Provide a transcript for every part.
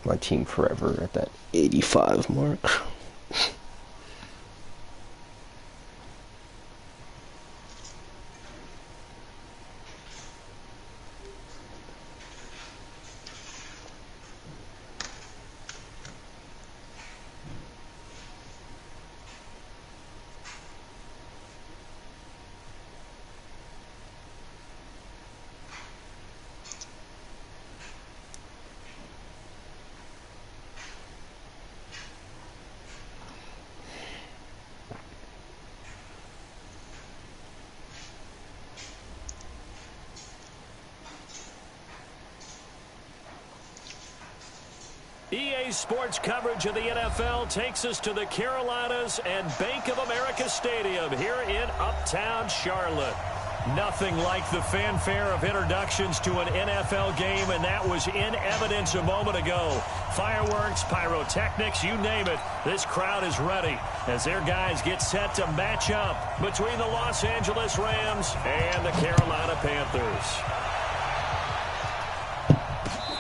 My team forever at that 85 mark. EA Sports coverage of the NFL takes us to the Carolinas and Bank of America Stadium here in Uptown Charlotte. Nothing like the fanfare of introductions to an NFL game, and that was in evidence a moment ago. Fireworks, pyrotechnics, you name it. This crowd is ready as their guys get set to match up between the Los Angeles Rams and the Carolina Panthers.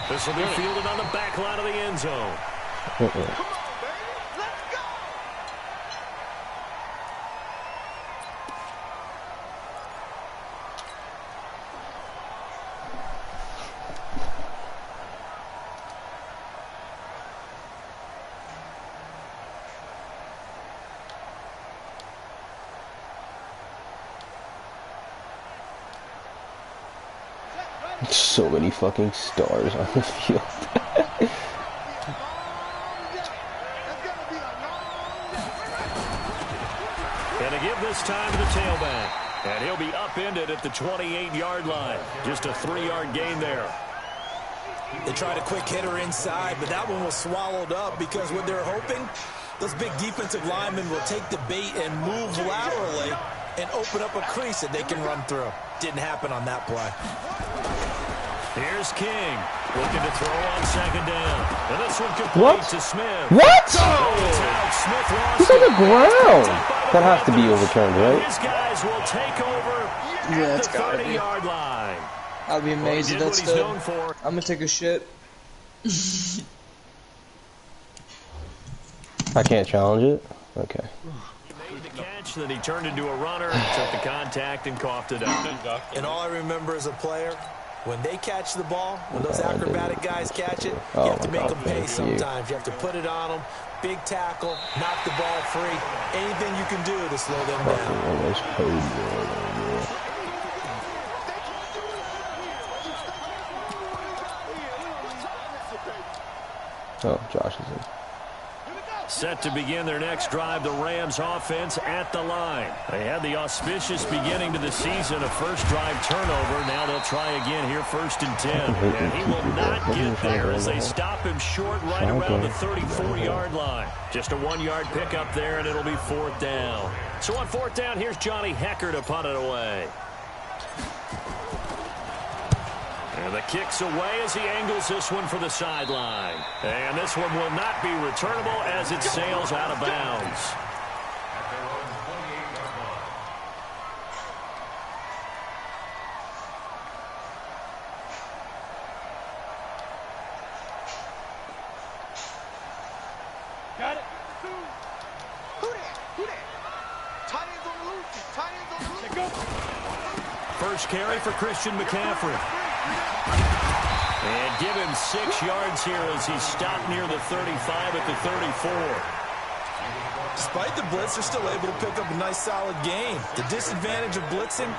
This will be fielded on the back line of the end zone. Come on, baby. Let's go. So many fucking stars on the field. And to give this time to the tailback. And he'll be upended at the 28-yard line. Just a 3-yard gain there. They tried a quick hitter inside, but that one was swallowed up because what they're hoping, those big defensive linemen will take the bait and move laterally and open up a crease that they can run through. Didn't happen on that play. Here's King, looking to throw on second down. And this one complete to Smith. What? Smith lost He's on the ground. That has to be overturned, right? These guys will take over at the 30-yard line. I'd be amazed if that's stood. I'm gonna take a shit. I can't challenge it? Okay. He made the catch, then he turned into a runner, took the contact, and coughed it up. And all I remember as a player, when they catch the ball, when those acrobatic guys catch it, you have to make them pay sometimes. You have to put it on them, big tackle, knock the ball free, anything you can do to slow them down. Oh, Josh is in. Set to begin their next drive, the Rams offense at the line. They had the auspicious beginning to the season, a first drive turnover. Now they'll try again here, 1st and 10. And he will not get there as they stop him short right around the 34-yard line. Just a 1-yard pickup there, and it'll be 4th down. So on 4th down, here's Johnny Hecker to punt it away. And the kick's away as he angles this one for the sideline. And this one will not be returnable as it sails out of bounds. Got it. Who that? Tight ends on the loose. Tight ends on the loose. First carry for Christian McCaffrey. And give him 6 yards here as he stopped near the 35 at the 34. Despite the blitz, they're still able to pick up a nice, solid gain. The disadvantage of blitzing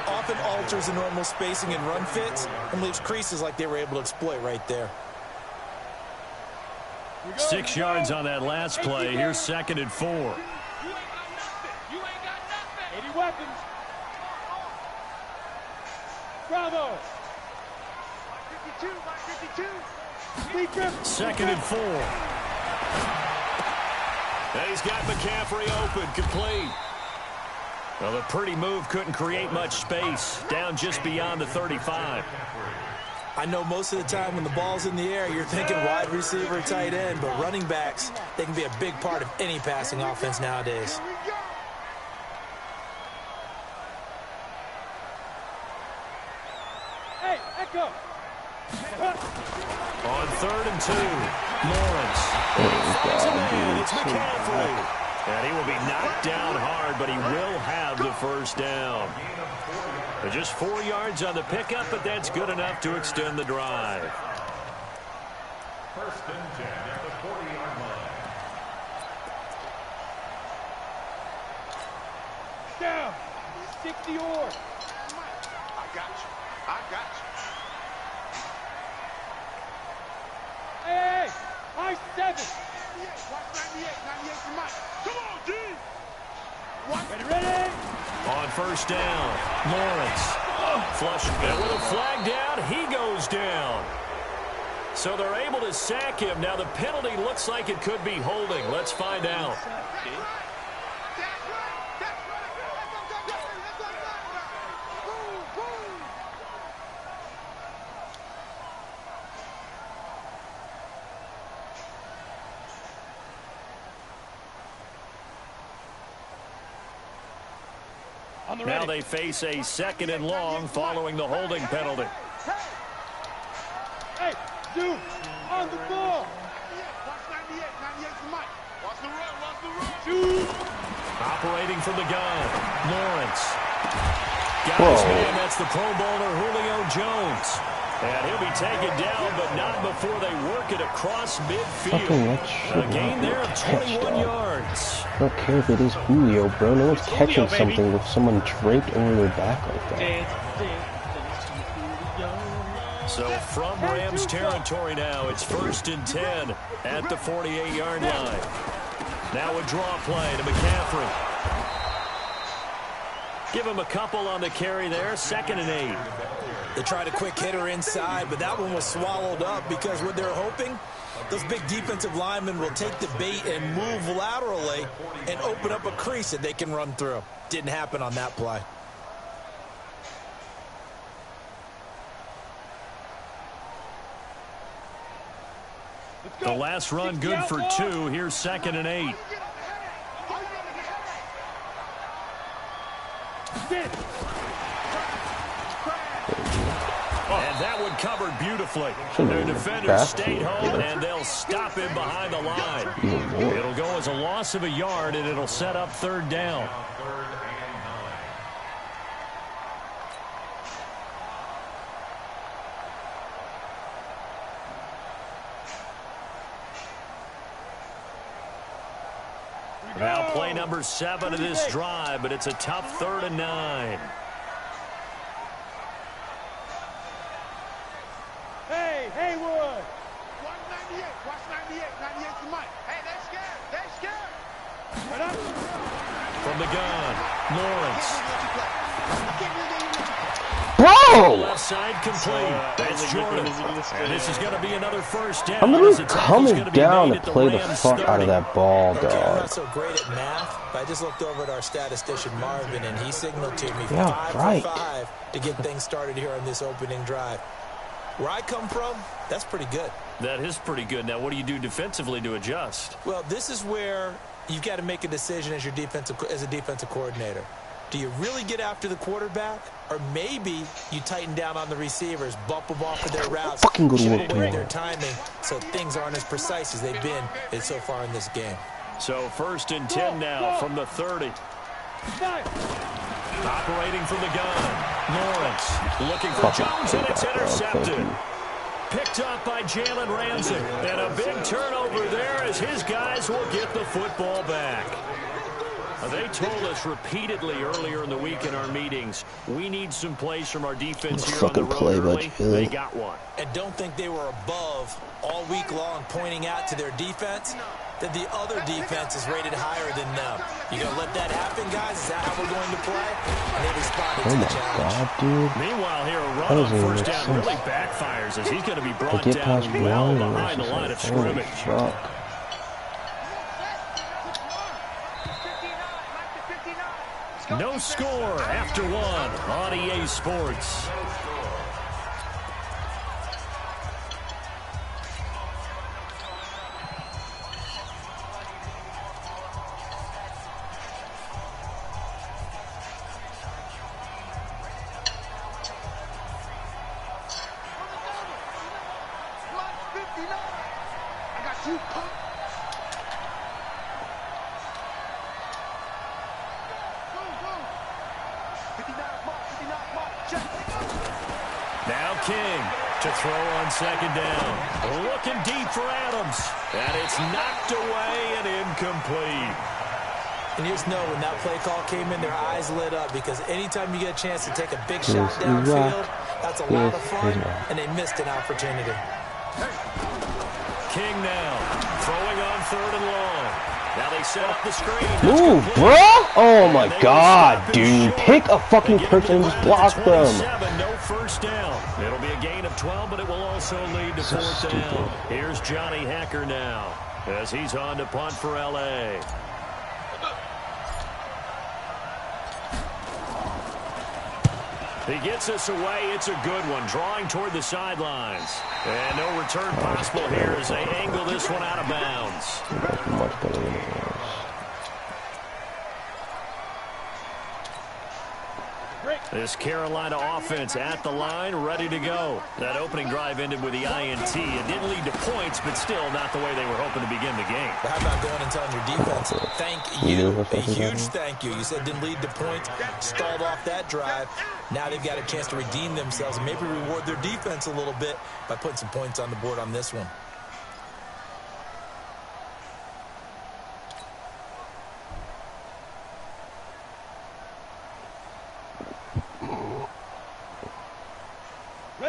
often alters the normal spacing and run fits and leaves creases like they were able to exploit right there. 6 yards on that last play. Here's 2nd and 4. You ain't got nothing. You ain't got nothing. 80 weapons. Bravo. 52. 2nd and 4. And he's got McCaffrey open, complete. Well, the pretty move couldn't create much space, down just beyond the 35. I know most of the time when the ball's in the air, you're thinking wide receiver, tight end, but running backs, they can be a big part of any passing offense nowadays. Hey, echo. On 3rd and 2, Lawrence. Finds a man. It's McCaffrey. And he will be knocked down hard, but he will have the first down. Just 4 yards on the pickup, but that's good enough to extend the drive. 1st and 10 at the 40-yard line. Down. 60 or. I got you. I got you. Hey, high 7. Watch 98. 98 to Mike. Come on, D. Ready? On 1st down, Lawrence. Flush. And with a flag down, he goes down. So they're able to sack him. Now the penalty looks like it could be holding. Let's find out. Now they face a 2nd and long following the holding penalty. Hey, dude, on the ball. Watch 98. 98 to Mike. Watch the run. Watch the run. Dude. Operating from the gun, Lawrence. Got his man. That's the Pro Bowler Julio Jones. And he'll be taken down, but not before they work it across midfield. A gain there of 21 yards. I don't care if it is Julio, bro. No one's catching something with someone draped over their back like that. So from Rams territory now, it's 1st and 10 at the 48-yard line. Now a draw play to McCaffrey. Give him a couple on the carry there. 2nd and 8. They tried a quick hitter inside, but that one was swallowed up because what they're hoping, those big defensive linemen will take the bait and move laterally and open up a crease that they can run through. Didn't happen on that play. The last run good for 2. Here's 2nd and 8. And that one covered beautifully. Their defenders stayed home, and they'll stop him behind the line. It'll go as a loss of a yard, and it'll set up 3rd down. Now play number 7 of this drive, but it's a tough 3rd and 9. Hey, Haywood. Watch 98. Watch 98. 98 to Mike. Hey, they're scared. They're scared. Right up. From the gun, Lawrence. Bro! Left side complete. That's Jordan. And this is going to be another 1st down. I'm literally coming down to play the fuck out of that ball, Okay, I'm dog. not so great at math, but I just looked over at our statistician, Marvin, and he signaled to me 5 for 5 to get things started here on this opening drive. Where I come from, that's pretty good. That is pretty good. Now, what do you do defensively to adjust? Well, this is where you've got to make a decision as a defensive coordinator. Do you really get after the quarterback, or maybe you tighten down on the receivers, bump them off of their routes, chip away their timing, so things aren't as precise as they've been so far in this game. So 1st and 10 now from the 30. Operating from the gun, Lawrence looking for Jones, and it's intercepted. Picked up by Jalen Ramsey, and a big turnover there as his guys will get the football back. They told us repeatedly earlier in the week in our meetings, we need some plays from our defense here on the road early. They got one. And don't think they were above all week long pointing out to their defense that the other defense is rated higher than them. You going to let that happen, guys? Is that how we're going to play? And they responded to the challenge. God, dude. Meanwhile, here a run on 1st down really backfires as he's going to be brought down well behind the line of scrimmage. No score after 1 on EA Sports. Now King to throw on second down. Looking deep for Adams. And it's knocked away and incomplete. And you just know when that play call came in, their eyes lit up because anytime you get a chance to take a big shot downfield, that's a lot of fun, and they missed an opportunity. King now throwing on third and long. Now they set up the screen. Move, bro! Oh my God, dude! Pick a fucking person and just block them. No first down. It'll be a gain of 12, but it will also lead to fourth down. Here's Johnny Hacker now as he's on to punt for LA. He gets us away. It's a good one. Drawing toward the sidelines. And no return possible here as they angle this one out of bounds. Much better than it was. This Carolina offense at the line, ready to go. That opening drive ended with the INT. It didn't lead to points, but still not the way they were hoping to begin the game. How about going and telling your defense, thank you, a huge thank you. You said didn't lead to points, stalled off that drive. Now they've got a chance to redeem themselves and maybe reward their defense a little bit by putting some points on the board on this one.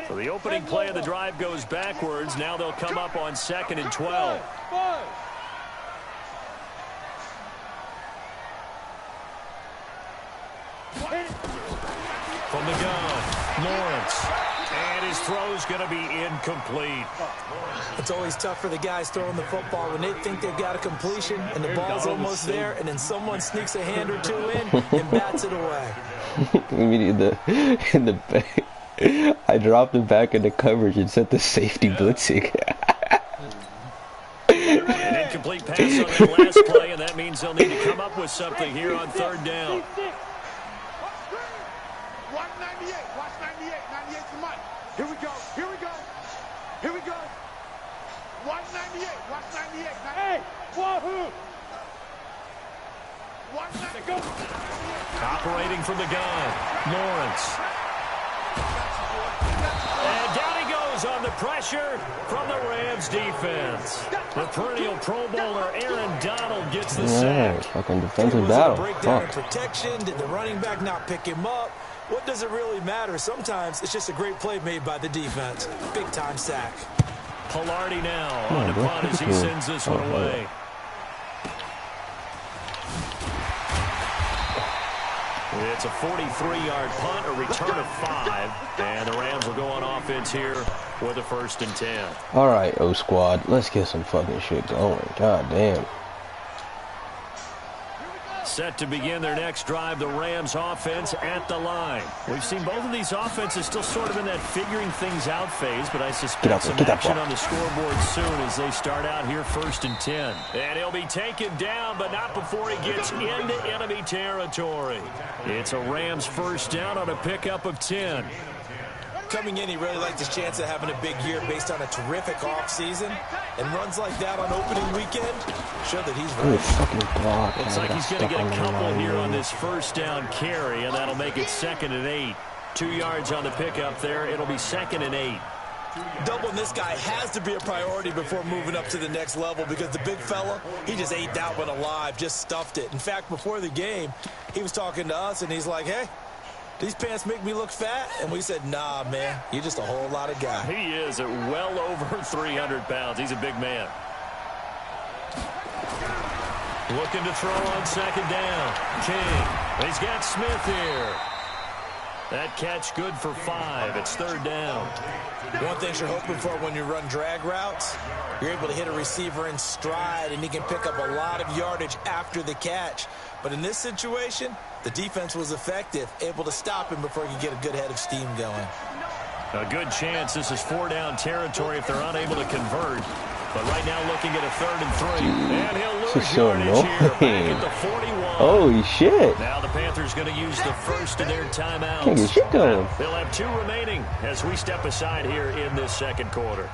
So the opening play of the drive goes backwards. Now they'll come up on 2nd and 12. From the gun, Lawrence. And his throw's going to be incomplete. It's always tough for the guys throwing the football when they think they've got a completion and the ball's almost there, and then someone sneaks a hand or two in and bats it away. in the back. I dropped him back in the coverage and set the safety blitzing. An incomplete pass on that last play, and that means they'll need to come up with something here on third down. Watch 98. Watch 98. 98's the money. Here we go. Here we go. Here we go. Watch 98. Watch 98. Hey, wahoo! Watch 98. Go. Operating from the gun, Lawrence. And down he goes on the pressure from the Rams defense. The perennial Pro Bowler Aaron Donald gets the sack. Fucking defensive battle. Breakdown in protection. Did the running back not pick him up? What does it really matter? Sometimes it's just a great play made by the defense. Big time sack. Pilardi now on the punt as he sends this one away. It's a 43-yard punt, a return of 5, and the Rams will go on offense here with a 1st and 10. All right, O squad, let's get some fucking shit going. God damn. Set to begin their next drive, the Rams offense at the line. We've seen both of these offenses still sort of in that figuring things out phase, but I suspect some action on the scoreboard soon as they start out here 1st and 10. And he'll be taken down, but not before he gets into enemy territory. It's a Rams 1st down on a pickup of 10. Coming in, he really liked his chance of having a big year based on a terrific offseason. And runs like that on opening weekend show that he's right. Looks like he's going to get a couple here on this 1st down carry, and that'll make it 2nd and 8. 2 yards on the pickup there. It'll be 2nd and 8. Doubling this guy has to be a priority before moving up to the next level because the big fella, he just ate that one alive, just stuffed it. In fact, before the game, he was talking to us, and he's like, hey, these pants make me look fat? And we said, nah, man, you're just a whole lot of guy. He is at well over 300 pounds. He's a big man. Looking to throw on 2nd down. King. He's got Smith here. That catch good for 5. It's 3rd down. One thing you're hoping for when you run drag routes, you're able to hit a receiver in stride, and he can pick up a lot of yardage after the catch. But in this situation, the defense was effective, able to stop him before he could get a good head of steam going. A good chance this is 4-down territory if they're unable to convert. But right now looking at a 3rd and 3. And he'll lose yardage here back at the 41. Holy shit. Now the Panthers going to use the first of their timeouts. Can't get shit going. They'll have 2 remaining as we step aside here in this 2nd quarter.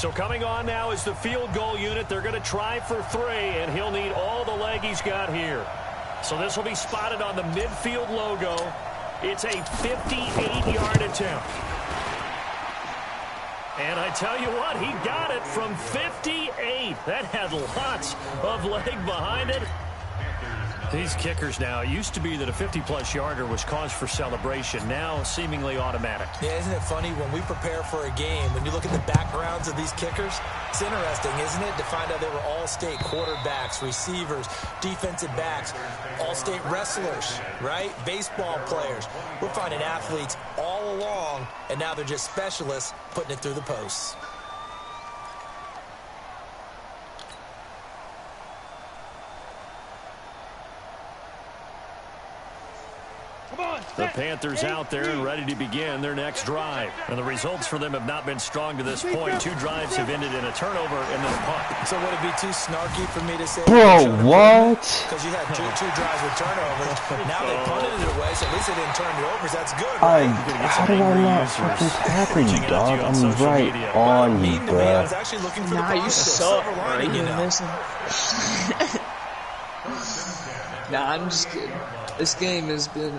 So coming on now is the field goal unit. They're going to try for 3, and he'll need all the leg he's got here. So this will be spotted on the midfield logo. It's a 58-yard attempt. And I tell you what, he got it from 58. That had lots of leg behind it. These kickers now, it used to be that a 50-plus yarder was cause for celebration. Now, seemingly automatic. Yeah, isn't it funny? When we prepare for a game, when you look at the backgrounds of these kickers, it's interesting, isn't it, to find out they were all-state quarterbacks, receivers, defensive backs, all-state wrestlers, right? Baseball players. We're finding athletes all along, and now they're just specialists putting it through the posts. The Panthers out there and ready to begin their next drive. And the results for them have not been strong to this point. 2 drives have ended in a turnover and then a punt. So would it be too snarky for me to say? Bro, what? Because you had two drives with turnovers. Now they punted it away, so at least they didn't turn it over. That's good, right? How did I not fucking tackle you, dog? I'm right on you, bro. I was actually looking for the you suck, bro. you know. Nah, I'm just kidding. This game has been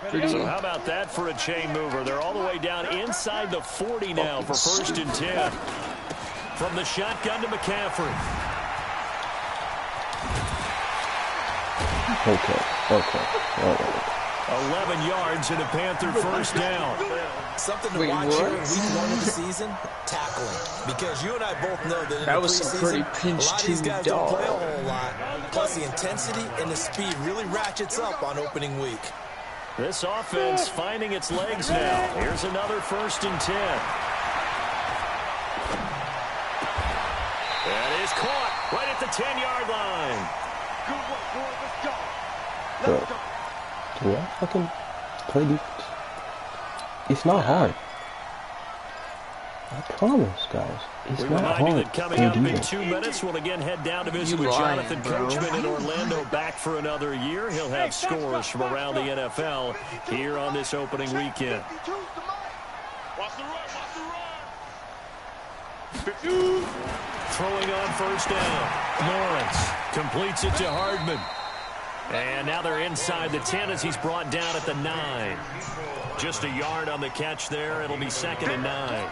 pretty. So how about that for a chain mover? They're all the way down inside the 40 now for 1st and 10. From the shotgun to McCaffrey. Okay. 11 yards and a Panther 1st down. Something to watch here in week 1 of the season, tackling. Because you and I both know that in that the was some pretty pinch a lot of these guys don't dog. play a whole lot. Plus the intensity and the speed really ratchets up on opening week. This offense finding its legs now. Here's another 1st and 10. That is caught right at the 10-yard line. Good work, boy. Let's go. Let's go. Do I fucking play defense? It's not hard. I promise, guys. It's We not remind hard. you that coming up in 2 minutes, we'll again head down to visit with Jonathan Coachman in Orlando, back for another year. He'll have scores from around the NFL here on this opening weekend. Watch the run, watch the run. Throwing on 1st down. Lawrence completes it to Hardman. And now they're inside the 10 as he's brought down at the 9. Just a yard on the catch there. It'll be 2nd and 9.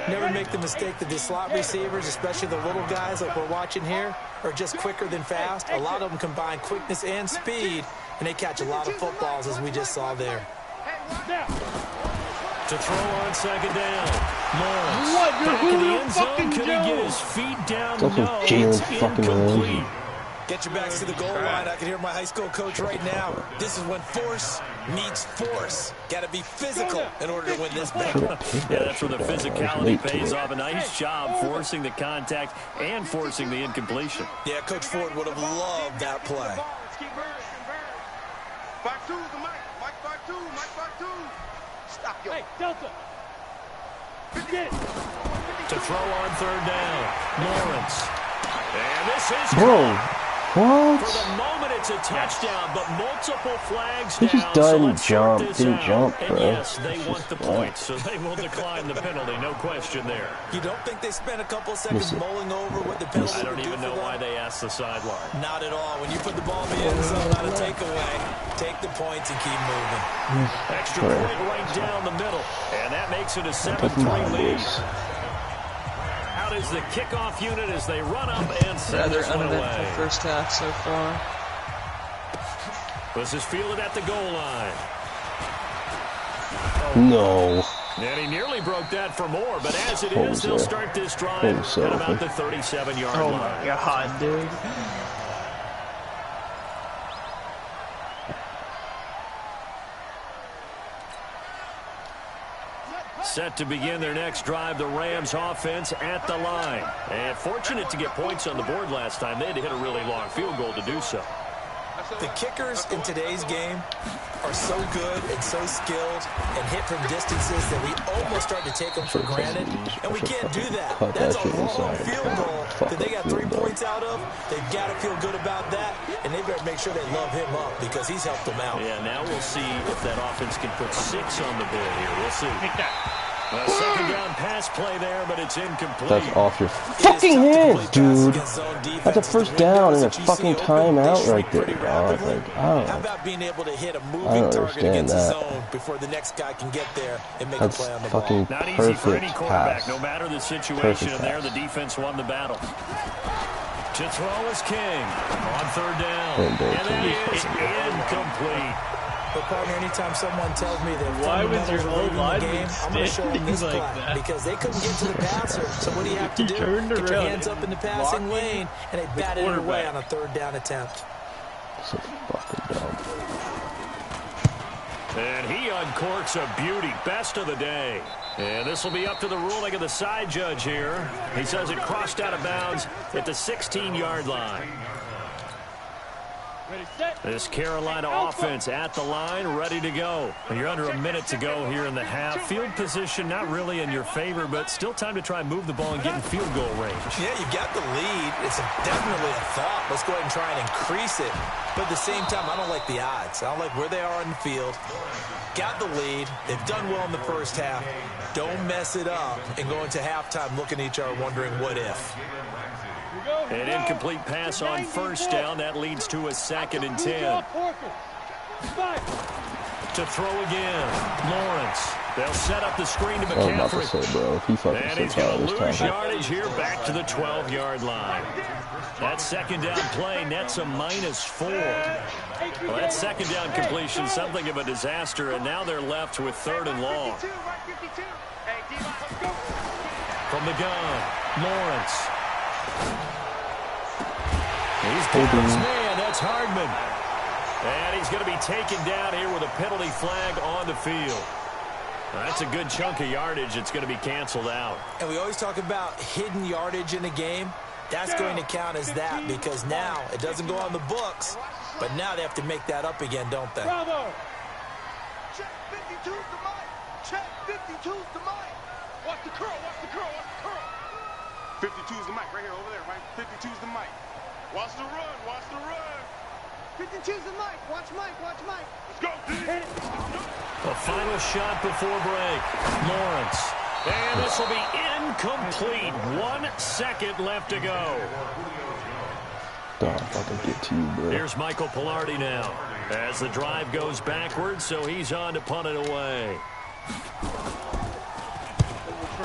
Never make the mistake that the slot receivers, especially the little guys like we're watching here, are just quicker than fast. A lot of them combine quickness and speed, and they catch a lot of footballs, as we just saw there. To throw on 2nd down. Lawrence back in the end zone. Could he get his feet down? No, it's incomplete. Get your backs to the goal line. I can hear my high school coach right now. This is when force meets force. Got to be physical in order to win this battle. Yeah, that's where the physicality pays off. A nice job forcing the contact and forcing the incompletion. Yeah, Coach Ford would have loved that play. Back two, the Mike. Mike back two. Mike back two. Stop your. Hey, Delta. To throw on 3rd down. Lawrence. And this is Bro, what? For the moment, it's a touchdown, but multiple flags He down. just didn't So jump, didn't jump, bro. And yes, they want the points, so they will decline the penalty. No question there. You don't think they spent a couple seconds mulling over what the penalty I don't would do even for know them? why they asked the sideline. Not at all. When you put the ball in the end zone on a takeaway, take the points and keep moving. Extra point right down the middle, and that makes it a 7-3 lead. Out is the kickoff unit as they run up and send Rather this one uneventful away. first half so far. This is fielded at the goal line. No. And he nearly broke that for more, but as it is, they'll start this drive at about the 37-yard line. Oh my god, dude. Set to begin their next drive, the Rams offense at the line. And fortunate to get points on the board last time. They had to hit a really long field goal to do so. The kickers in today's game are so good and so skilled and hit from distances that we almost start to take them for granted. And we can't do that. That's a long field goal that they got 3 points out of. They've got to feel good about that. And they better make sure they love him up because he's helped them out. Yeah, now we'll see if that offense can put 6 on the board here. We'll see. A second down pass play there, but it's incomplete. That's off your fucking hands, dude. That's a first down and a fucking timeout right there, dog. Like, how about being able to hit a moving target against the zone before the next guy can get there and make a play on the ball? Fucking not easy for any quarterback. pass. No matter the situation in there, the defense won the battle. To throw is King on third down. And that is incomplete. But partner, anytime someone tells me that fundamentals are leading the game, I'm going to show them this play. Because they couldn't get to the passer, so what do you have to do? Get your hands up in the passing lane, and they batted it away on a third down attempt. So fucking dumb. And he uncorks a beauty. Best of the day. And this will be up to the ruling of the side judge here. He says it crossed out of bounds at the 16-yard line. This Carolina offense at the line, ready to go. And you're under a minute to go here in the half. Field position not really in your favor, but still time to try and move the ball and get in field goal range. Yeah, you got the lead. It's definitely a thought. Let's go ahead and try and increase it. But at the same time, I don't like the odds. I don't like where they are in the field. Got the lead. They've done well in the first half. Don't mess it up and go into halftime looking at each other wondering what if. An incomplete pass on first down. That leads to a 2nd and 10. To throw again. Lawrence. They'll set up the screen to McCaffrey. I was about to say, bro, if he fucking and he's going to lose yardage here back to the 12-yard line. That second down play nets a -4. Well, that second down completion, something of a disaster, and now they're left with 3rd and long. From the gun, Lawrence. He's got his man. That's Hardman. And he's going to be taken down here with a penalty flag on the field. That's a good chunk of yardage. It's going to be canceled out. And we always talk about hidden yardage in a game. That's going to count as that because now it doesn't go on the books, but now they have to make that up again, don't they? Bravo. Check 52's the mic. Check 52's the mic. Watch the curl. Watch the curl. Watch the curl. 52's the mic right here over there, right? 52's the mic. Watch the run. Watch the run. 52's the mic. Watch Mike. Watch Mike. Let's go, D. A final shot before break. Lawrence. And this will be incomplete. 1 second left to go. Don't fucking get to you, bro. Here's Michael Pilardi now. As the drive goes backwards, so he's on to punt it away.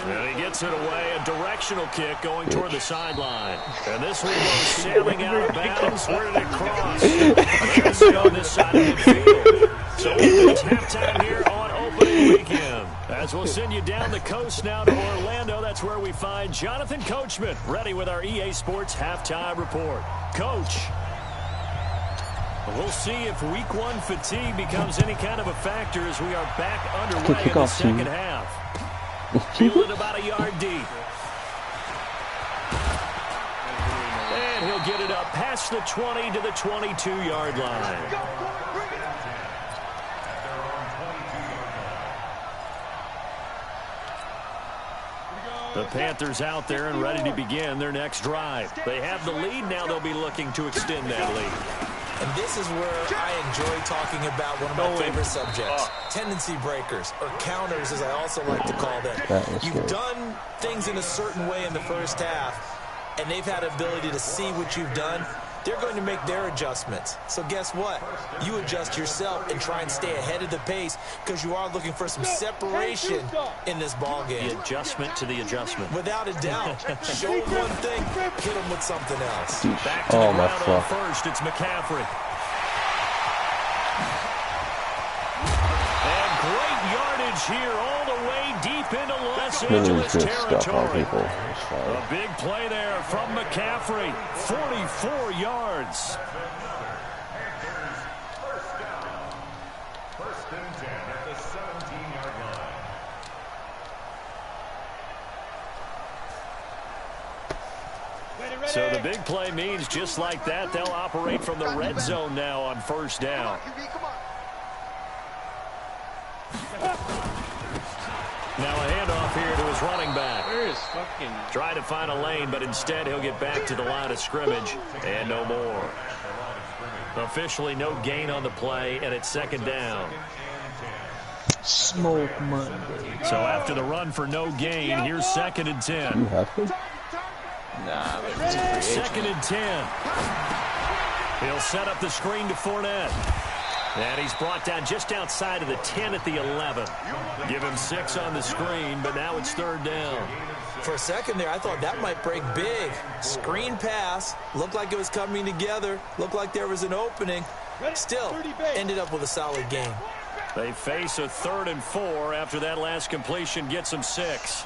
And he gets it away, a directional kick going toward the sideline. And this one goes sailing out of bounds. Where did it cross? It's on this side of the field. So it's halftime here on opening weekend. As we'll send you down the coast now to Orlando, that's where we find Jonathan Coachman, ready with our EA Sports halftime report. Coach, we'll see if week 1 fatigue becomes any kind of a factor as we are back underway in the second half. Fielded about a yard deep. And he'll get it up past the 20 to the 22-yard line. The Panthers out there and ready to begin their next drive. They have the lead now. They'll be looking to extend that lead. And this is where I enjoy talking about one of my favorite subjects, tendency breakers, or counters as I also like to call them. You've done things in a certain way in the first half, and they've had the ability to see what you've done. They're going to make their adjustments. So guess what? You adjust yourself and try and stay ahead of the pace because you are looking for some separation in this ball game. The adjustment to the adjustment. Without a doubt. Show them one thing, hit them with something else. Back to the ground on first. It's McCaffrey. And great yardage here all the way deep into Los Angeles territory. A big play there from McCaffrey. 44 yards. First and 10 at the 17-yard line. So the big play means just like that, they'll operate from the red zone now on first down. Now a handoff here to his running back. Where is fucking... Try to find a lane, but instead he'll get back to the line of scrimmage and no more. Officially no gain on the play, and it's second down. Smoke Monday. So after the run for no gain, here's 2nd and 10. You have to? Nah, but it's a free 2nd and 10. He'll set up the screen to Fournette. And he's brought down just outside of the 10 at the 11. Give him 6 on the screen, but now it's 3rd down. For a second there, I thought that might break big. Screen pass. Looked like it was coming together. Looked like there was an opening. Still, ended up with a solid game. They face a 3rd and 4 after that last completion gets them 6.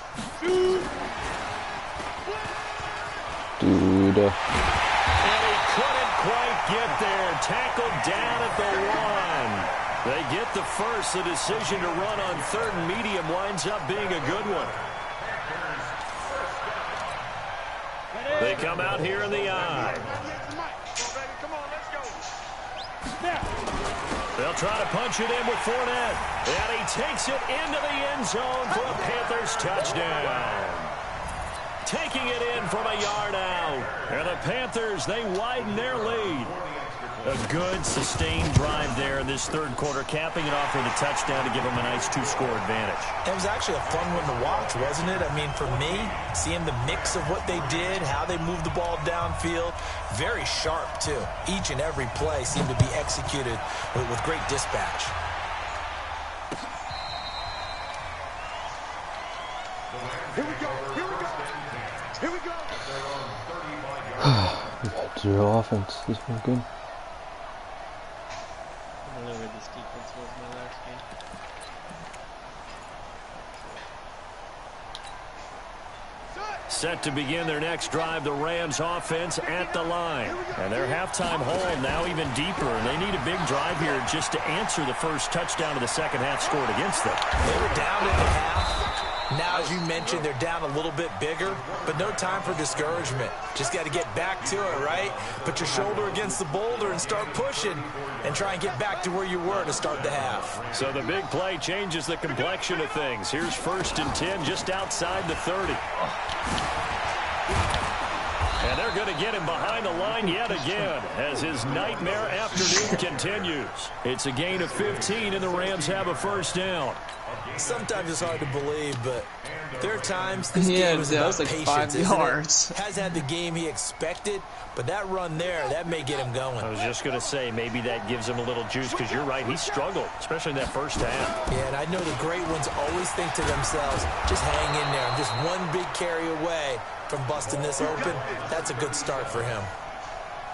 Dude. And he couldn't quite get there. Tackled down at the 1. They get the first. The decision to run on 3rd and medium winds up being a good one. They come out here in the eye. They'll try to punch it in with Fournette. And he takes it into the end zone for a Panthers touchdown. Taking it in from a yard out. And the Panthers, they widen their lead. A good, sustained drive there in this 3rd quarter, capping it off with a touchdown to give them a nice 2-score advantage. It was actually a fun one to watch, wasn't it? I mean, for me, seeing the mix of what they did, how they moved the ball downfield, very sharp, too. Each and every play seemed to be executed with great dispatch. Here we go. Here we go. Here we go. We got 0 offense. This one's good. I don't know where this defense was in my last game. Set to begin their next drive, the Rams offense at the line. And their halftime hole now even deeper. And they need a big drive here just to answer the first touchdown of the second half scored against them. They were down in the half. Now, as you mentioned, they're down a little bit bigger, but no time for discouragement. Just got to get back to it, right? Put your shoulder against the boulder and start pushing and try and get back to where you were to start the half. So the big play changes the complexion of things. Here's 1st and 10 just outside the 30. And they're going to get him behind the line yet again as his nightmare afternoon continues. It's a gain of 15, and the Rams have a 1st down. Sometimes it's hard to believe, but there are times this Yeah, game is that about was like patience, 5 isn't it? yards. Has had the game he expected, but that run there, that may get him going. I was just going to say, maybe that gives him a little juice, because you're right, he struggled, especially in that first half. Yeah, and I know the great ones always think to themselves, just hang in there. I'm just one big carry away from busting this open. That's a good start for him.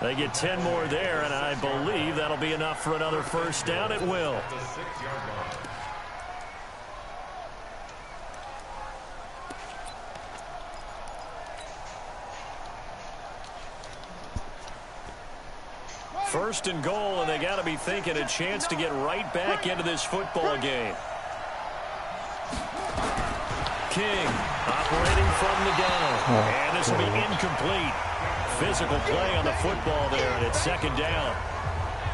They get 10 more there, and I believe that'll be enough for another 1st down. It will. First and goal, and they got to be thinking a chance to get right back into this football game. King operating from the gun, and this will be incomplete. Physical play on the football there, and it's 2nd down.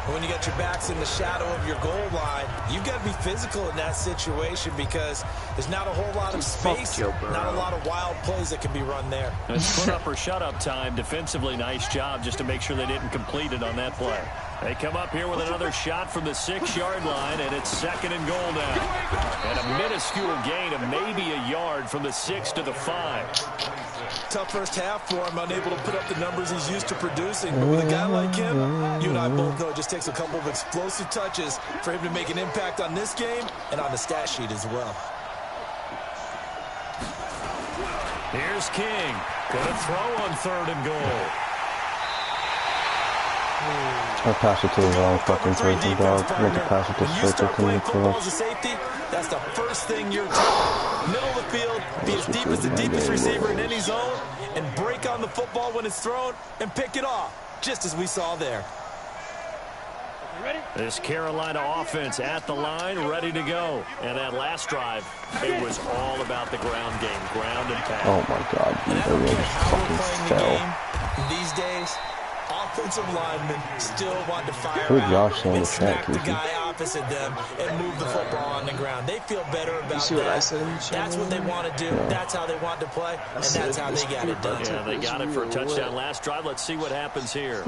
When you got your backs in the shadow of your goal line, you've got to be physical in that situation because there's not a whole lot of space, not a lot of wild plays that can be run there. It's put up or shut up time. Defensively, nice job just to make sure they didn't complete it on that play. They come up here with another shot from the 6-yard line, and it's 2nd and goal now. And a minuscule gain of maybe a yard from the 6 to the 5. Tough first half for him, unable to put up the numbers he's used to producing. But with a guy like him, you and I both know it just takes a couple of explosive touches for him to make an impact on this game and on the stat sheet as well. Here's King. Gonna throw on 3rd and goal. I pass it to the wrong fucking person, dog. I meant to pass it to Circle to me as a safety, that's the first thing you're taught. Middle of the field, be as deep as the deepest receiver in any zone, and break on the football when it's thrown and pick it off, just as we saw there. This Carolina offense at the line, ready to go. And that last drive, it was all about the ground game, ground and pass. Oh my God, And I don't care how we're playing the fell. game these days. Offensive linemen still want to fire Who's out Josh saying and the track, smack the Casey? guy opposite them and move the football on the ground. They feel better about You see what I that. said in the chat? That's what they want to do. Yeah. That's how they want to play, and that's how they got it done. Yeah, they got it for a touchdown last drive. Let's see what happens here.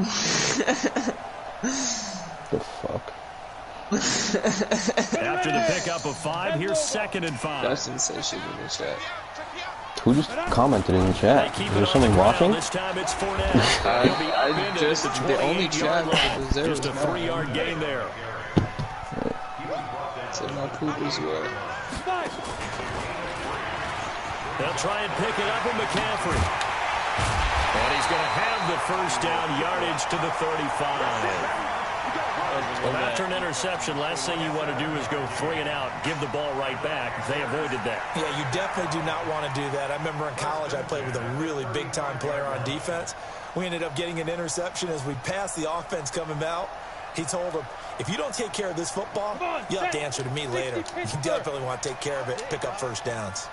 The fuck? After the pickup of 5, here's 2nd and 5. Dustin said shit in the chat. Who just commented in the chat? Is there someone watching? This time it's Fournette. I just the only chat that was there. Just a 3-yard gain there. It's in my poop as well. They'll try and pick it up with McCaffrey. And he's going to have the first down yardage to the 35. Well, after an interception, last thing you want to do is go 3 and out, give the ball right back. They avoided that. Yeah, you definitely do not want to do that. I remember in college I played with a really big-time player on defense. We ended up getting an interception as we passed the offense coming out. He told him, if you don't take care of this football, you'll have to answer to me later. You definitely want to take care of it, pick up first downs.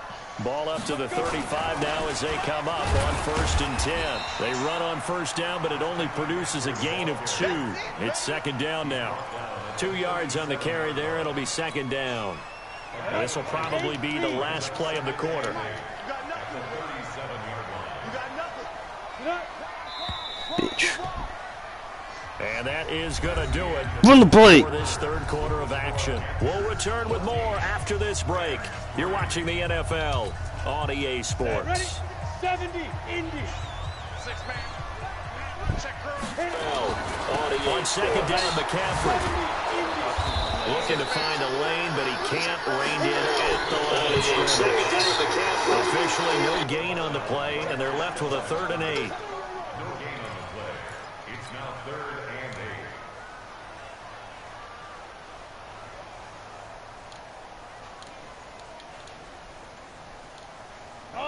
Ball up to the 35 now as they come up on 1st and 10. They run on first down, but it only produces a gain of 2. It's 2nd down now. 2 yards on the carry there. It'll be 2nd down. And this will probably be the last play of the quarter. Bitch. And that is going to do it Run the play for this 3rd quarter of action. We'll return with more after this break. You're watching the NFL on EA Sports. 70, Indy. 6 man. Check On 2nd down, McCaffrey. Looking to find a lane, but he can't rein in at the line of scrimmage. Officially no gain on the play, and they're left with a 3rd and 8.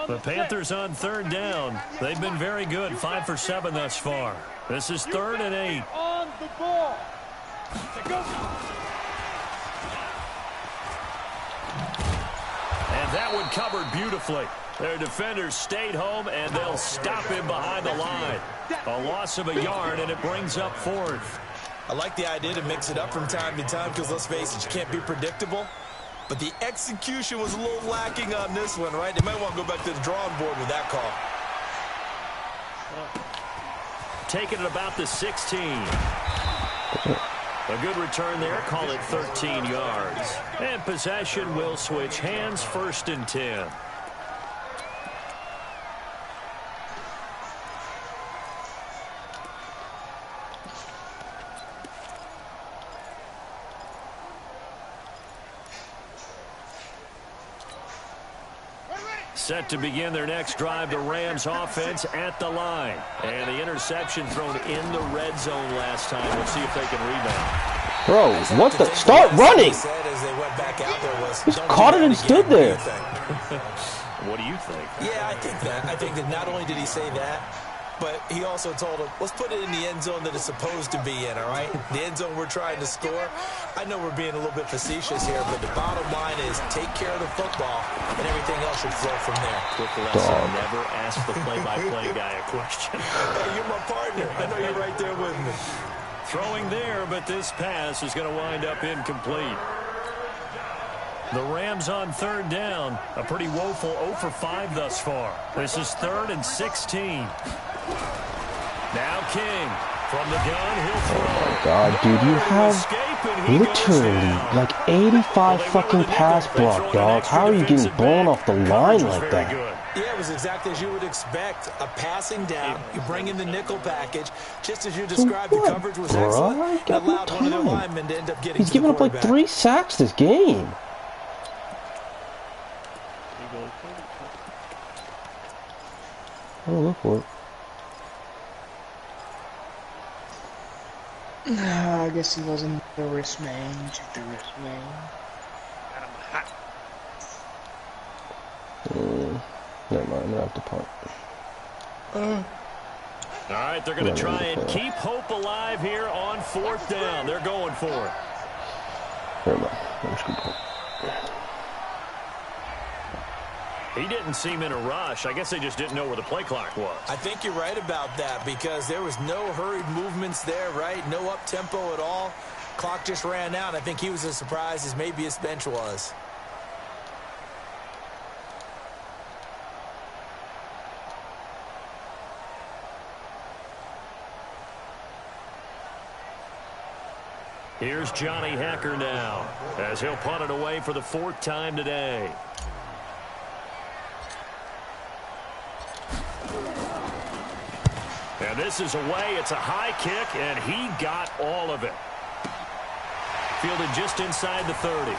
The Panthers on 3rd down. They've been very good, 5 for 7 thus far. This is 3rd and 8. On the ball. And that one covered beautifully. Their defenders stayed home, and they'll stop him behind the line. A loss of a yard, and it brings up 4th. I like the idea to mix it up from time to time because, let's face it, you can't be predictable. But the execution was a little lacking on this one, right? They might want to go back to the drawing board with that call. Taking it about the 16. A good return there. Call it 13 yards. And possession will switch hands. 1st and 10. Set to begin their next drive, the Rams offense at the line. And the interception thrown in the red zone last time. We'll see if they can rebound. Bro, what the? Start running! Just caught it and stood there. What do you think? Yeah, I think that. I think that not only did he say that, but he also told him, let's put it in the end zone that it's supposed to be in, all right? The end zone we're trying to score. I know we're being a little bit facetious here, but the bottom line is take care of the football, and everything else should flow from there. Quick lesson, never ask the play-by-play guy a question. Hey, you're my partner. I know you're right there with me. Throwing there, but this pass is going to wind up incomplete. The Rams on 3rd down. A pretty woeful 0 for 5 thus far. This is 3rd and 16. Now King from the gun, he'll throw. Oh my god, dude, you have literally like 85 fucking pass block, dog. How are you getting blown off the line like that? Yeah, it was exactly as you would expect. A passing down, you bring in the nickel package, just as you described. The coverage was excellent. It allowed one of their linemen to end up getting. He's given up like 3 sacks this game. I don't look for it. I guess he wasn't the wrist man. Check the wrist man. Never mind, I'm gonna have to punt. All right, they're going to try and keep hope alive here on 4th down. They're going for it. Never mind. I'm just gonna punt. He didn't seem in a rush. I guess they just didn't know where the play clock was. I think you're right about that because there was no hurried movements there, right? No up-tempo at all. Clock just ran out. I think he was as surprised as maybe his bench was. Here's Johnny Hacker now, as he'll punt it away for the 4th time today. And this is away. It's a high kick, and he got all of it. Fielded just inside the 30.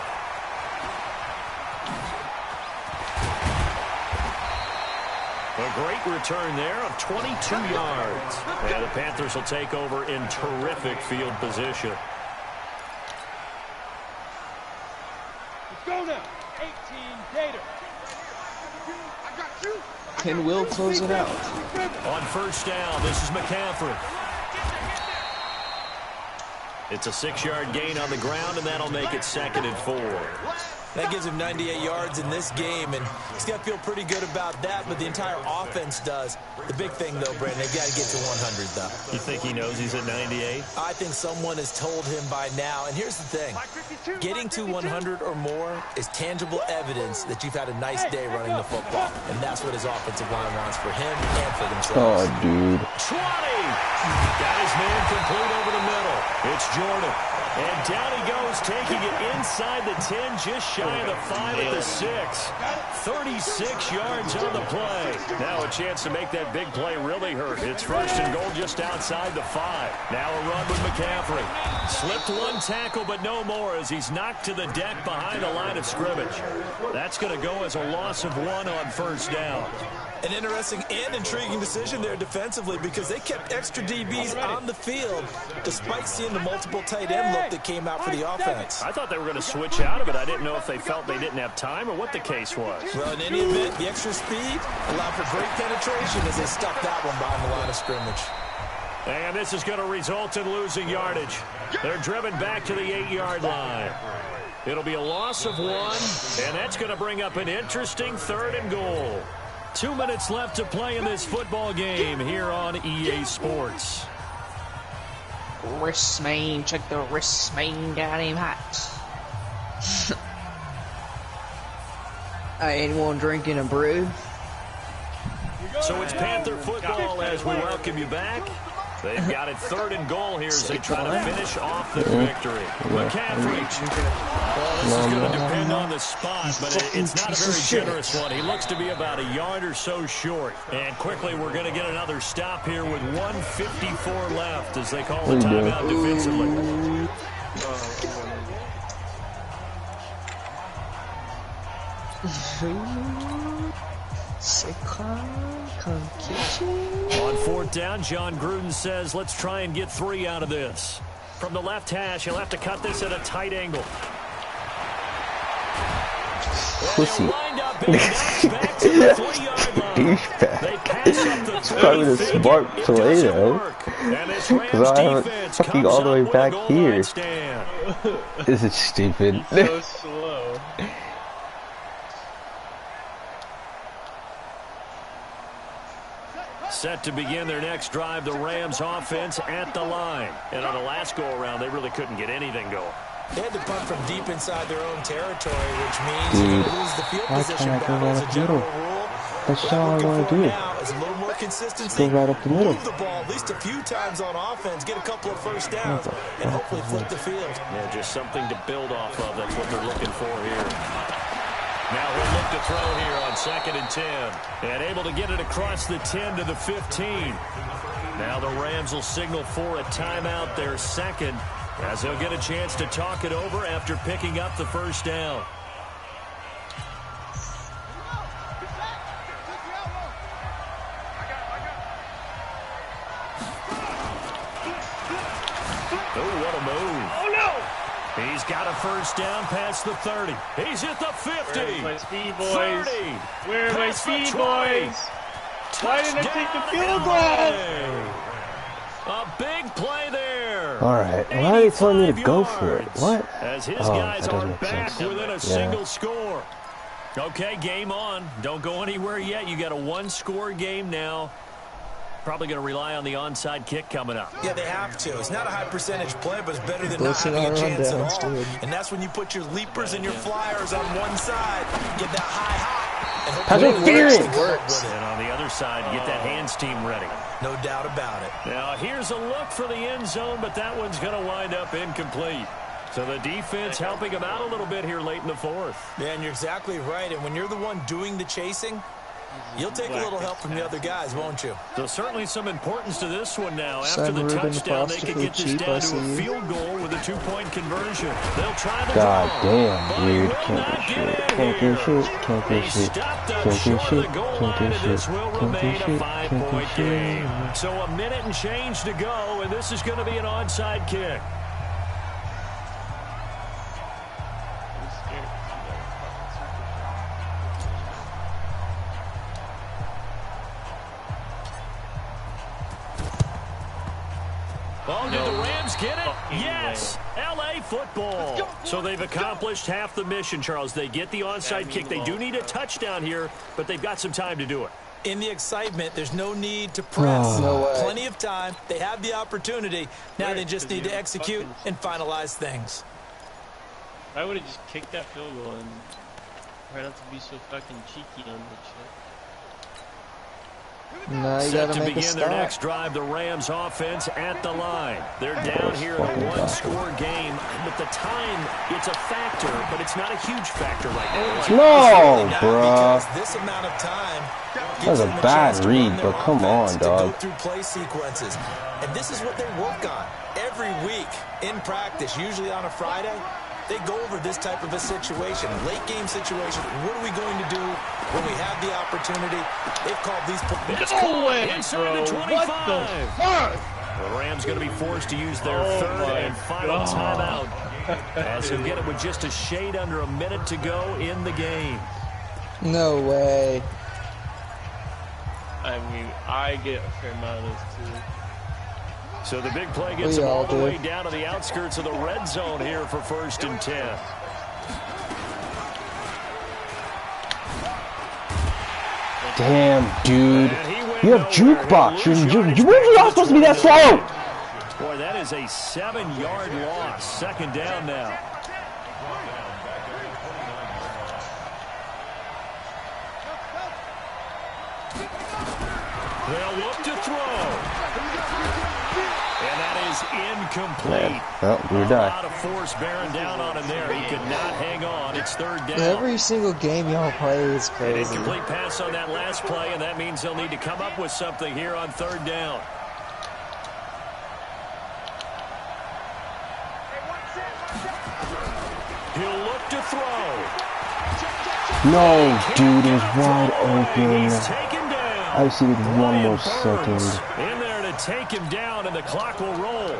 A great return there of 22 yards. And the Panthers will take over in terrific field position. Let's go now. 18 Gator. I got you. Can Will close it out? On first down, this is McCaffrey. It's a 6-yard gain on the ground, and that'll make it 2nd and 4. That gives him 98 yards in this game, and he's got to feel pretty good about that, but the entire offense does. The big thing, though, Brandon, they've got to get to 100, though. You think he knows he's at 98? I think someone has told him by now, and here's the thing. Getting to 100 or more is tangible evidence that you've had a nice day running the football, and that's what his offensive line wants for him and for themselves. Oh, dude. 20! Got his man complete over the middle. It's Jordan. And down he goes, taking it inside the 10, just shy of the 5 at the 6. 36 yards on the play. Now a chance to make that big play really hurt. It's 1st and goal just outside the 5. Now a run with McCaffrey. Slipped one tackle, but no more as he's knocked to the deck behind the line of scrimmage. That's going to go as a loss of 1 on first down. An interesting and intriguing decision there defensively because they kept extra DBs on the field despite seeing the multiple tight end look that came out for the offense. I thought they were going to switch out of it. I didn't know if they felt they didn't have time or what the case was. Well, in any event, the extra speed allowed for great penetration as they stuck that one behind the line of scrimmage. And this is going to result in losing yardage. They're driven back to the 8-yard line. It'll be a loss of 1, and that's going to bring up an interesting 3rd and goal. 2 minutes left to play in this football game here on EA Sports. Wrist man, check the wrist man, got him hot. Anyone drinking a brew? So it's Panther football as we welcome you back. They've got it 3rd and goal here as they try to finish off the victory. McCaffrey. Well, this is going to depend on the spot, but it's not a very generous one. He looks to be about a yard or so short. And quickly, we're going to get another stop here with 1:54 left as they call the timeout defensively. On 4th down, John Gruden says, let's try and get 3 out of this. From the left hash, he'll have to cut this at a tight angle. Pussy. Back to the 3-yard line. They pass up the It's probably the smart play, though. Because I have it fucking all the way back here. This is stupid. So slow. Set to begin their next drive, the Rams offense at the line. And on the last go-around, they really couldn't get anything going. They had to punt from deep inside their own territory, which means you're going to lose the field position battle as a general rule. That's all I want to do. Now is a little more consistency. Go right up the middle. Move the ball at least a few times on offense, get a couple of first downs, and hopefully flip the field. Yeah, just something to build off of. That's what they're looking for here. Now he'll look to throw here on 2nd and 10. And able to get it across the 10 to the 15. Now the Rams will signal for a timeout, their 2nd, as they'll get a chance to talk it over after picking up the first down. Oh, what a move. Oh, no! He's got a first down past the 30. He's at the 50. Where's my speed boys? 30. Where are my speed 20. boys? Why didn't I take the field goal? A big play there. Alright, why are they telling me to go for it? What? As his Oh, guys that are doesn't make back sense. within a single score. Okay, game on. Don't go anywhere yet. You got a 1-score game now. Probably going to rely on the onside kick coming up. Yeah, they have to. It's not a high percentage play, but it's better than not having a chance at all. And that's when you put your leapers and your flyers on one side, get that high hop, Pass interference. And on the other side, you get that hands team ready. No doubt about it. Now, here's a look for the end zone, but that one's going to wind up incomplete. So the defense helping him out a little bit here late in the fourth. Yeah, and you're exactly right. And when you're the one doing the chasing, you'll take a little help from the other guys, won't you? So certainly some importance to this one now. After the touchdown, they could get this down to a field goal with a 2-point conversion. They'll try the God ball, damn, dude. Can't do shit. Can't do shit. Can't do shit. Can't do shit. This will remain a 5-point game. Can't So a minute and change to go, and this is going to be an onside kick. Oh, did the Rams get it? Yes! L.A. football. So they've accomplished half the mission, Charles. They get the onside kick. They do need a touchdown here, but they've got some time to do it. In the excitement, there's no need to press. Plenty of time. They have the opportunity. Now they just need to execute and finalize things. I would have just kicked that field goal and try not to be so fucking cheeky on that shit. No, you Set gotta to make a begin their stop. next drive, the Rams offense at the line. They're down here in a one-score game, but the time, it's a factor, but it's not a huge factor right now. No, bruh. Because this amount of time That was a bad read, but come on, dog. Go through play sequences. And this is what they work on every week in practice, usually on a Friday. They go over this type of a situation, late game situation. What are we going to do when we have the opportunity? They've called these plays. No way, Inside the 25. What the fuck? The Rams going to be forced to use their third and final timeout, as he'll get it with just a shade under a minute to go in the game. No way. I mean, I get a fair amount of this too. So the big play gets them all the way down to the outskirts of the red zone here for 1st and 10. Damn, dude. You have jukebox. You're not supposed to be that slow. Boy, that is a 7-yard loss. 2nd down now. They'll look to throw. And that is incomplete. Well, we're A done. lot of force bearing down on him there. He could not hang on. It's 3rd down. Every single game y'all play is An crazy. incomplete pass on that last play, and that means they'll need to come up with something here on 3rd down. He'll look to throw. No, dude, it was wide open. He's taken down. I just needed one more Burns second. in there to take him down, and the clock will roll.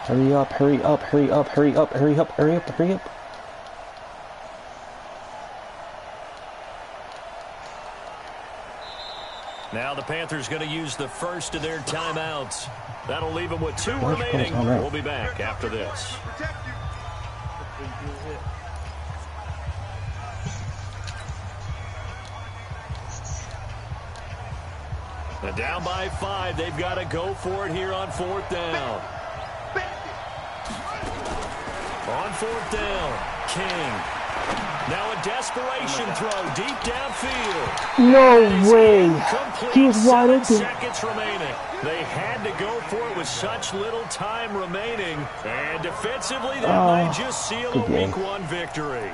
Hurry up, hurry up, hurry up, hurry up, hurry up, hurry up, hurry up. Now the Panthers going to use the first of their timeouts. That'll leave them with 2 remaining. We'll be back after this. And down by 5, they've got to go for it here on 4th down. On 4th down, King. Now a desperation throw deep downfield. No way. He was wide open. 7 seconds remaining. They had to go for it with such little time remaining. And defensively, that might just seal a Week 1 victory.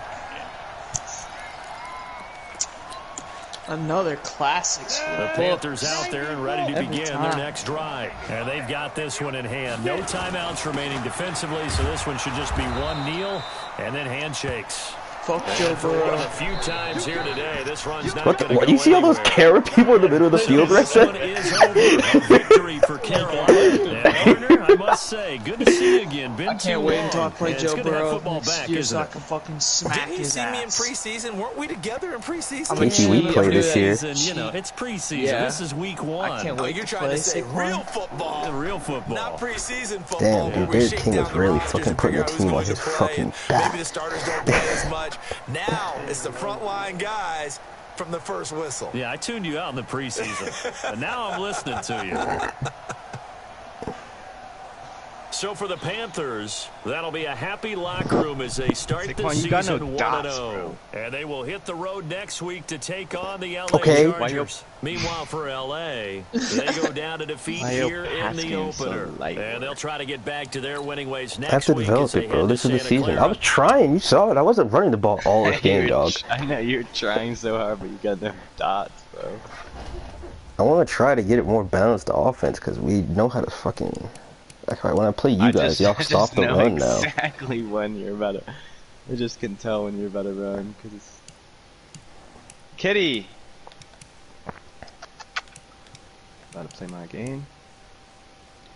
Another classic. The Panthers out there and ready to begin their next drive. And they've got this one in hand. No timeouts remaining defensively, so this one should just be one kneel and then handshakes. Fuck Joe For one of the few times here today, this run's not What? going to go You see all those anywhere. camera people in the middle of the field right This one there? is over. A victory for Carolina. And Warner, I must say, good to see you again. Been I can't wait until I play and Joe it's good to have Burrow football next back, year isn't so I it? can fucking smack Didn't you his see me in ass. preseason? Weren't we together in preseason? Casey, we played this year. Preseason, you know, it's preseason. Yeah. This is Week 1. I can't Oh, wait you're to trying play to say Saquon. real football. Real football. Not preseason football. Damn, where dude, we their shake team down is the really rosters fucking and putting figure the out team who's on going his to play. fucking Maybe back. the starters don't play as much. Now it's the frontline guys from the first whistle. Yeah, I tuned you out in the preseason. And now I'm listening to you. So for the Panthers, that'll be a happy locker room as they start Saquon, the you got no season dots, 1-0. bro. And they will hit the road next week to take on the LA Okay. Chargers. Meanwhile, for LA, they go down to defeat here in the opener. And they'll try to get back to their winning ways I have next to week. develop it, bro. This is the season. I was trying. You saw it. I wasn't running the ball all this game, dog. I know you're trying so hard, but you got no dots, bro. I want to try to get it more balanced, the offense, because we know how to fucking... Like, when I play you guys, y'all stop the run now. Exactly when you're about to... I just can tell when you're about to run, because it's... Kitty! About to play my game.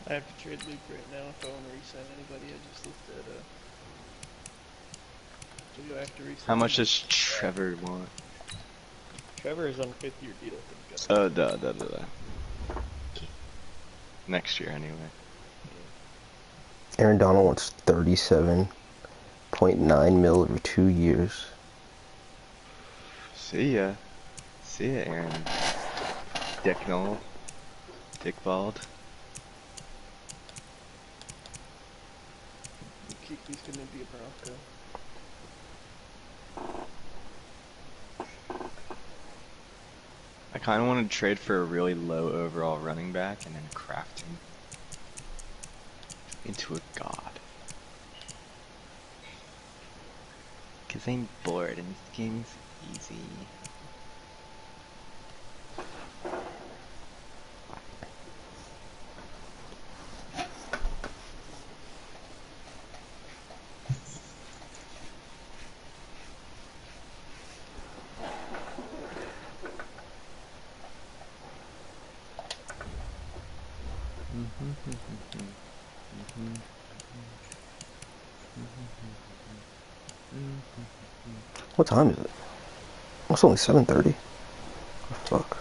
I have to trade Luke right now if I want to resign anybody. I just looked at do I have to resign? How much does Trevor want? Trevor is on a 5th-year deal. Oh, duh. Next year, anyway. Aaron Donald wants 37.9 mil over 2 years. See ya, Aaron. Dick Knoll. Dick Bald. He's gonna be a Bronco. I kind of want to trade for a really low overall running back and then craft him into a god. Cause I'm bored and this game's easy. What time is it? It's only 7:30. Oh, fuck.